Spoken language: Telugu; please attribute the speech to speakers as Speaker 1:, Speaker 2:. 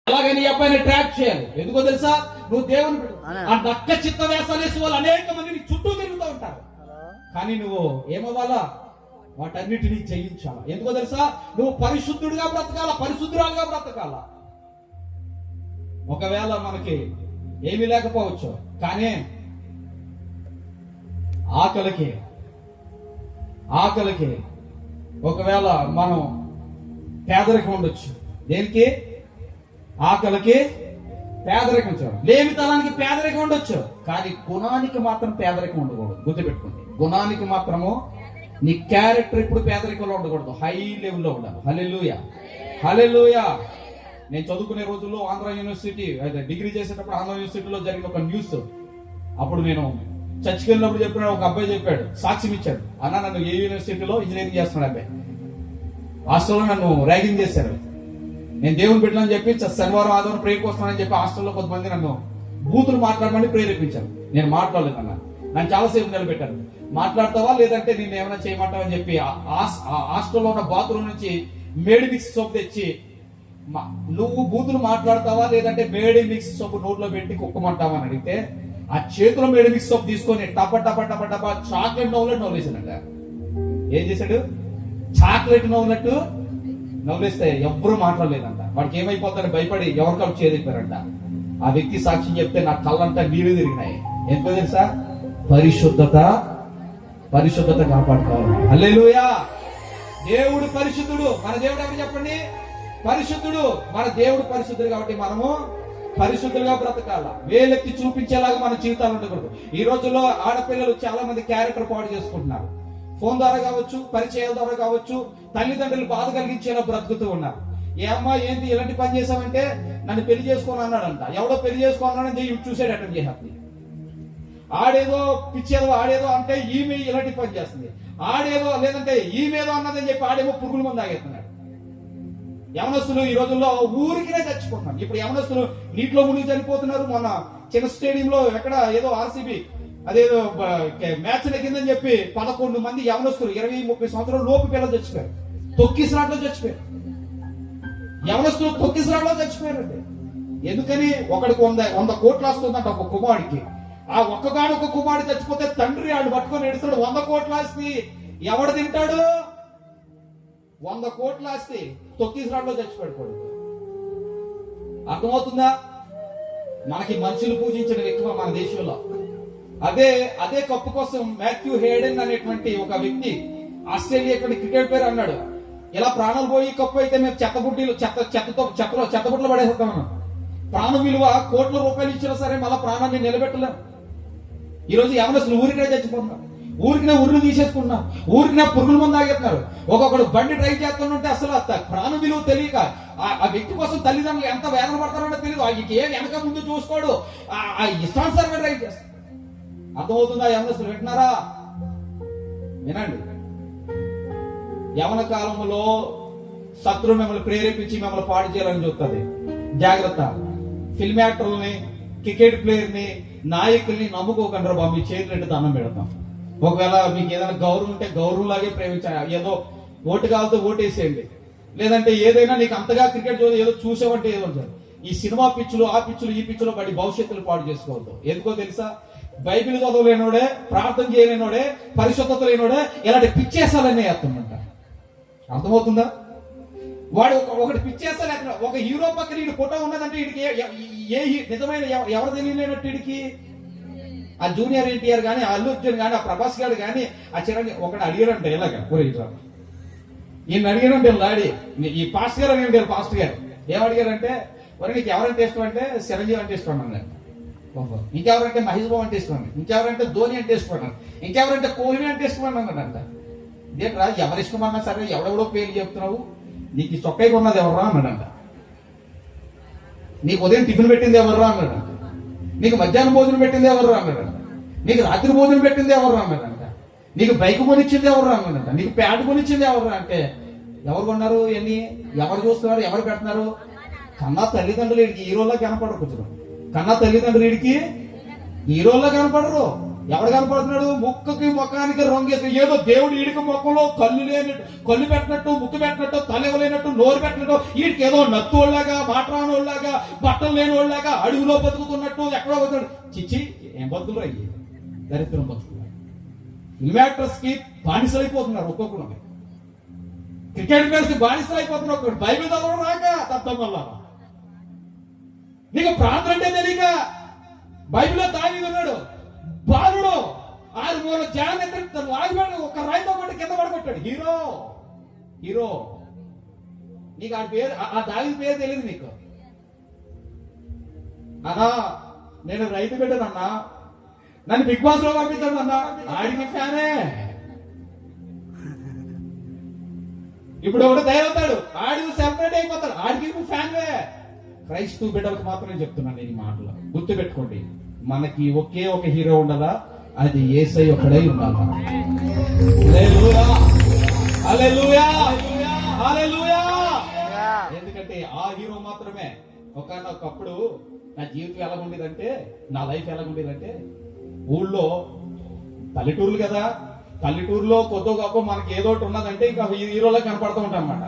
Speaker 1: అలాగే నీ అబ్బాయిని ట్రాప్ చేయాలి. ఎందుకో తెలుసా? నువ్వు దేవుని ఆ నక్క చిత్త వేసాలు వేసే వాళ్ళు అనేక మంది నీ చుట్టూ తిరుగుతూ ఉంటారు. కానీ నువ్వు ఏమవ్వాలా? వాటన్నిటినీ జయించాలా. ఎందుకో తెలుసా? నువ్వు పరిశుద్ధుడిగా బ్రతకాల, పరిశుద్ధురాలుగా బ్రతకాల. ఒకవేళ మనకి ఏమీ లేకపోవచ్చు, కానీ ఆకలికి ఒకవేళ మనం పేదరికం ఉండొచ్చు. దేనికి? ఆకలికి పేదరికం, లేమితనానికి పేదరికం ఉండొచ్చు, కానీ గుణానికి మాత్రం పేదరికం ఉండకూడదు. గుర్తుపెట్టుకోండి, గుణానికి మాత్రము నీ క్యారెక్టర్ ఇప్పుడు పేదరికంలో ఉండకూడదు, హై లెవెల్లో ఉండాలి. హల్లెలూయా, హల్లెలూయా. నేను చదువుకునే రోజుల్లో ఆంధ్ర యూనివర్సిటీ డిగ్రీ చేసేటప్పుడు ఆంధ్ర యూనివర్సిటీలో జరిగిన ఒక న్యూస్. అప్పుడు నేను చర్చికి వెళ్ళినప్పుడు చెప్పిన ఒక అబ్బాయి చెప్పాడు, సాక్ష్యం ఇచ్చాడు. అన్న, నన్ను ఏ యూనివర్సిటీలో ఇంజనీరింగ్ చేస్తున్నాడు అబ్బాయి, హాస్టల్లో నన్ను ర్యాగింగ్ చేశారు. నేను దేవుని బిడ్డలని చెప్పి శనివారం ఆదివారం ప్రేయర్కి వస్తానని చెప్పి హాస్టల్లో కొంతమంది నన్ను బూతులు మాట్లాడమని ప్రేరేపించారు. నేను మాట్లాడలేదు అన్న. నన్ను చాలాసేపు నిలబెట్టారు. మాట్లాడతావా లేదంటే నేను ఏమైనా చేయమంటావని చెప్పి హాస్టల్లో ఉన్న బాత్రూమ్ నుంచి మేడి మిక్స్ సోప్ తెచ్చి, నువ్వు బూతులు మాట్లాడతావా లేదంటే మేడి మిక్స్ సోప్ నోట్లో పెట్టి కుక్కమంటావా అని అడిగితే, ఆ చేతిలో మేడి మిక్స్ సోప్ తీసుకొని టప టప టప టప చాక్లెట్ నవ్వులేసాడంట. ఏం చేశాడు? చాక్లెట్ నవ్వులేస్తే ఎవ్వరూ మాట్లాడలేదంట. వాడికి ఏమైపోతాడని భయపడి ఎవరికాలు చేరిపోయారంట. ఆ వ్యక్తి సాక్ష్యం చెప్తే నా కళ్ళంతా నీళ్లు తిరిగినాయి. ఎందుకో తెలుసా? పరిశుద్ధత కాపాడుకోవాలి. హల్లెలూయా. దేవుడు పరిశుద్ధుడు. మన దేవుడు ఎవరు చెప్పండి? పరిశుద్ధుడు. మన దేవుడు పరిశుద్ధుడు కాబట్టి మనము పరిశుద్ధులుగా బ్రతకాల. వేలెత్తి చూపించేలాగా మన జీవితాలు ఉండకూడదు. ఈ రోజుల్లో ఆడపిల్లలు చాలా మంది క్యారెక్టర్ పాడు చేసుకుంటున్నారు. ఫోన్ ద్వారా కావచ్చు, పరిచయాల ద్వారా కావచ్చు, తల్లిదండ్రులు బాధ కలిగించేలా బ్రతుకుతూ ఉన్నారు. ఏ అమ్మా ఏంటి ఇలాంటి పని చేసామంటే నన్ను పెళ్లి చేసుకొని అన్నాడంట. ఎవడో పెళ్లి చేసుకున్నాడని చూసాడు అటెండ్ చేస్తుంది. ఆడేదో పిచ్చేదో ఆడేదో అంటే ఈమె ఇలాంటి పని చేస్తుంది. ఆడేదో లేదంటే ఈమెదో అన్నదని చెప్పి ఆడేమో పురుగుల మంది ఆగేస్తున్నాడు. యవనస్తులు ఈ రోజుల్లో ఊరికినే చచ్చిపోతున్నారు. ఇప్పుడు యవనస్తులు నీటిలో మునిగి చనిపోతున్నారు. మొన్న చిన్న స్టేడియంలో ఎక్కడ ఏదో ఆర్సీబీ అదేదో మ్యాచ్ నెగ్గిందని చెప్పి 11 మంది యవనస్తులు 20-30 సంవత్సరాల లోపు పిల్లలు చచ్చిపోయారు. తొక్కిసలాట్లో చచ్చిపోయారు. యవనస్తులు తొక్కిసలాట్లో చచ్చిపోయారండి. ఎందుకని? ఒకడికి 100 కోట్లు వస్తుందంట ఒక కుమారుడికి. ఆ ఒక్క కుమారుడు చచ్చిపోతే తండ్రి ఆడు పట్టుకొని ఎడుస్తాడు. 100 కోట్ల ఆస్తి ఎవడు తింటాడు? 100 కోట్ల ఆస్తి తొక్కిసలాట్లో చచ్చిపోయాడు కొడుకు. అర్థమవుతుందా? మనకి మనుషులు పూజించడం ఎక్కువ మన దేశంలో. అదే కప్పు కోసం మాథ్యూ హేడెన్ అనేటువంటి ఒక వ్యక్తి ఆస్ట్రేలియా క్రికెట్ పేరు అన్నాడు, ఇలా ప్రాణాలు పోయి కప్పు అయితే మేము చెత్తబుట్టలు పడేస్తామన్నాం. ప్రాణం విలువ కోట్ల రూపాయలు ఇచ్చినా సరే మళ్ళీ ప్రాణాన్ని నిలబెట్టలేం. ఈ రోజు యవనస్తులు ఊరికనే చచ్చిపోతున్నారు, ఊరికినే ఉర్రు తీసేసుకుంటున్నారు, ఊరికినే పురుగుల మంది ఆగేస్తున్నారు. ఒక్కొక్కడు బండి డ్రైవ్ చేస్తుంటే అసలు ప్రాణం విలువ తెలియక ఆ వ్యక్తి కోసం తల్లిదండ్రులు ఎంత వేదన పడతారో తెలియదు. ఏ వెనక ముందు చూసుకోడు, ఆ ఇష్టానుసారంగా డ్రైవ్ చేస్తారు. అర్థమవుతుందా? యవనస్తులు వింటున్నారా? వినండి. యవన కాలంలో శత్రువు మిమ్మల్ని ప్రేరేపించి మిమ్మల్ని పాడు చేయాలని చూస్తుంది. జాగ్రత్త. ఫిల్మ్ యాక్టర్లని, క్రికెట్ ప్లేయర్ని, నాయకుల్ని నమ్ముకోకుండా బాబు. మీ చేతులెట్టు దండం పెడతాం. ఒకవేళ మీకు ఏదైనా గౌరవం ఉంటే గౌరవంలాగే ప్రేమించాలి. ఏదో ఓటు కావాలతో ఓటేసేయండి. లేదంటే ఏదైనా నీకు అంతగా క్రికెట్ ఏదో చూసావంటే ఏదో ఉంటుంది. ఈ సినిమా పిచ్చులు, ఆ పిచ్చులు, ఈ పిచ్చులు పడి భవిష్యత్తులు పాడు చేసుకోవద్దు. ఎందుకో తెలుసా? బైబిల్ చదవలేనోడే, ప్రార్థన చేయలేనోడే, పరిశుద్ధత లేనోడే ఇలాంటి పిచ్చేసాలనే వేస్తుందంట. అర్థమవుతుందా? వాడు ఒకటి పిచ్చేస్తాను. ఒక హీరో పక్కన వీడి ఫోటో ఉన్నదంటే వీడికి నిజమైన ఎవరు తెలియలేనట్టు వీడికి ఆ జూనియర్ ఎన్టీఆర్ కానీ, ఆ అల్లు అర్జున్ కానీ, ఆ ప్రభాస్ గారు కానీ, ఆ చిరంజీవి ఒకటి అడిగారంట. ఇలాగా ఈయన అడిగారంటే లాడి ఈ పాస్ట్ గారు అడిగారు. పాస్ట్ గారు ఏమడిగారంటే, మరి నీకు ఎవరంటే ఇష్టం అంటే చిరంజీవి అంటే ఇష్టం అన్నారు. ఇంకెవరంటే మహేష్ బాబు అంటే ఇష్టం, ఇంకెవరంటే ధోని అంటే ఇష్టం అన్నారు, ఇంకెవరంటే కోహ్లీ అంటే ఇష్టం అన్నాడంట. ఇదేంట్రా ఎవరు ఇష్టం అన్నా సరే ఎవడెవడో పేర్లు చెప్తున్నావు, నీకు చొక్కాయి కొన్నది ఎవర్రా అన్నాడంట. నీకు ఉదయం టిఫిన్ పెట్టింది ఎవర్రా అన్నాడంట. నీకు మధ్యాహ్నం భోజనం పెట్టింది ఎవర్రా అన్నాడంట. నీకు రాత్రి భోజనం పెట్టింది ఎవర్రా అన్నాడంట. నీకు బైక్ కొనిచ్చింది ఎవర్రా అన్నాడంట. నీకు ప్యాడ్ కొనిచ్చింది ఎవర్రా అంటే ఎవరు కొన్నారు? ఎన్ని ఎవరు చూస్తున్నారు? ఎవరు పెడుతున్నారు? కన్నా తల్లిదండ్రులు వీడికి హీరోలా కనపడరు. కొంచెం కన్నా తల్లిదండ్రులు వీడికి హీరోలా కనపడరు. ఎవడు కనపడుతున్నాడు? ముక్కుకి ముఖానికి రంగేసి ఏదో దేవుడు ఈడికి ముఖంలో కళ్ళు పెట్టినట్టు, ముక్కు పెట్టినట్టు, తల ఇవ్వలేనట్టు, నోరు పెట్టినట్టు, వీడికి ఏదో నత్తోళ్ళగా, మాట్లాడోళ్ళగా, బట్టలు లేని వాళ్ళగా, అడుగులో బతుకుతున్నట్టు ఎక్కడో బతుకుతాడు. చిచ్చి, ఏం బతుకులు అయ్యి దరిద్రం బతుకులు. ఫిల్మ్ యాక్టర్స్ కి బానిసలైపోతున్నారు ఒక్కొక్కరు. క్రికెట్ ప్లేయర్స్ కి బానిసలైపోతున్నారు ఒక్కొక్కరు. బైబిల్ చదవడం రాక తత్వం వల్ల నీకు ప్రాంతం అంటే తెలియక బైబిల్లో దావీదు ఉన్నాడు, బాలుడు 6 మూల జాగ్రత్త లాగిపోయాడు, ఒక రాయితో పాటు కింద పడగొట్టాడు. Hero hero. నీకు ఆ పేరు, ఆ దావీదు పేరు తెలియదు నీకు. అన్నా నేను రైతు బిడ్డనన్నా, నన్ను బిగ్ బాస్ లో పంపించాడు అన్నా, ఆడికి ఫ్యానే. ఇప్పుడు ఒకటి తయారవుతాడు, ఆడికి సెపరేట్ అయిపోతాడు, ఆడికి ఫ్యాన్వే. క్రైస్తవ బిడ్డలకు మాత్రం నేను చెప్తున్నాను ఈ మాటలు గుర్తు పెట్టుకోండి. మనకి ఒకే ఒక హీరో ఉండదా, అది యేసయ్య ఒక్కడే ఉండాలి. హల్లెలూయా, హల్లెలూయా, హల్లెలూయా. ఎందుకంటే ఆ హీరో మాత్రమే. ఒకనొకప్పుడు నా జీవితం ఎలా ఉండేదంటే, నా లైఫ్ ఎలా ఉండేదంటే, ఊళ్ళో పల్లెటూర్లు కదా, పల్లెటూరులో కొద్ది గొప్ప మనకి ఏదో ఒకటి ఉన్నదంటే ఇంకా హీరోలా కనపడుతూ ఉంటాం అన్నమాట.